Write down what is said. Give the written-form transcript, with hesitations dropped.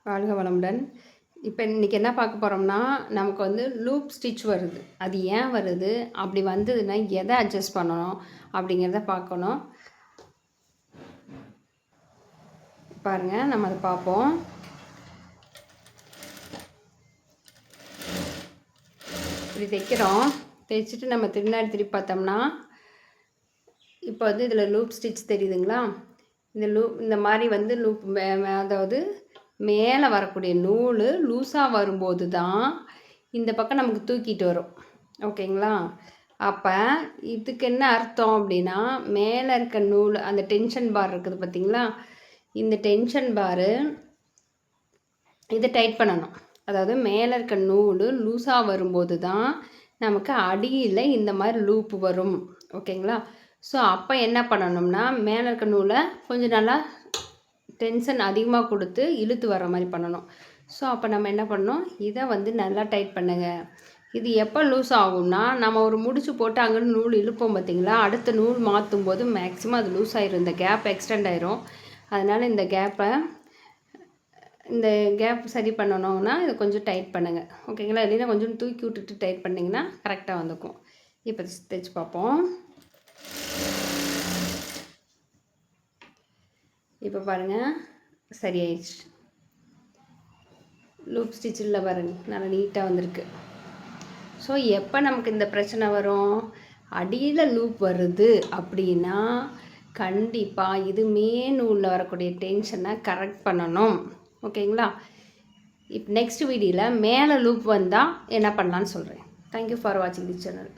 வாழ்க வளமுடன். இப்போ இன்றைக்கி என்ன பார்க்க போகிறோம்னா, நமக்கு வந்து லூப் ஸ்டிச் வருது. அது ஏன் வருது, அப்படி வந்ததுன்னா எதை அட்ஜஸ்ட் பண்ணணும் அப்படிங்கிறத பார்க்கணும். பாருங்கள், நம்ம அதை பார்ப்போம். இப்படி தைக்கிறோம். தைச்சிட்டு நம்ம திருப்பி பார்த்தோம்னா, இப்போ வந்து இதில் லூப் ஸ்டிச் தெரியுதுங்களா? இந்த மாதிரி வந்து லூப் அதாவது மேலே வரக்கூடிய நூல் லூஸாக வரும்போது தான் இந்த பக்கம் நமக்கு தூக்கிட்டு வரும். ஓகேங்களா? அப்போ இதுக்கு என்ன அர்த்தம் அப்படின்னா, மேலே இருக்க நூல் அந்த டென்ஷன் பார் இருக்குது பார்த்தீங்களா? இந்த டென்ஷன் பாரு இதை டைட் பண்ணணும். அதாவது மேலே இருக்க நூல் லூஸாக வரும்போது தான் நமக்கு அடியில் இந்த மாதிரி லூப் வரும். ஓகேங்களா? ஸோ அப்போ என்ன பண்ணணும்னா, மேலே இருக்க நூலை கொஞ்சம் நல்லா டென்ஷன் அதிகமாக கொடுத்து இழுத்து வர மாதிரி பண்ணணும். ஸோ அப்போ நம்ம என்ன பண்ணணும், இதை வந்து நல்லா டைட் பண்ணுங்க. இது எப்போ லூஸ் ஆகும்னா, நம்ம ஒரு முடிச்சு போட்டு அங்கேருந்து நூல் இழுப்போம் பார்த்தீங்களா, அடுத்த நூல் மாற்றும் போது மேக்ஸிமம் அது லூஸ் ஆயிரும், இந்த கேப் எக்ஸ்டெண்ட் ஆயிரும். அதனால் இந்த கேப் சரி பண்ணணும்னா இதை கொஞ்சம் டைட் பண்ணுங்கள். ஓகேங்களா? இல்லைன்னா கொஞ்சம் தூக்கி விட்டுட்டு டைட் பண்ணிங்கன்னா கரெக்டாக வந்துக்கும். இப்போ தைச்சு பார்ப்போம். இப்போ பாருங்கள், சரியாயிடுச்சு. லூப் ஸ்டிச்சில் பாருங்கள், நல்லா நீட்டாக வந்திருக்கு. ஸோ எப்போ நமக்கு இந்த பிரச்சனை வரும், அடியில் லூப் வருது அப்படின்னா கண்டிப்பாக இது நூலில் வரக்கூடிய டென்ஷனை கரெக்ட் பண்ணணும். ஓகேங்களா? இப்போ நெக்ஸ்ட் வீடியோவில் மேலே லூப் வந்தால் என்ன பண்ணலான்னு சொல்கிறேன். தேங்க்யூ ஃபார் வாட்சிங் திஸ் சேனல்.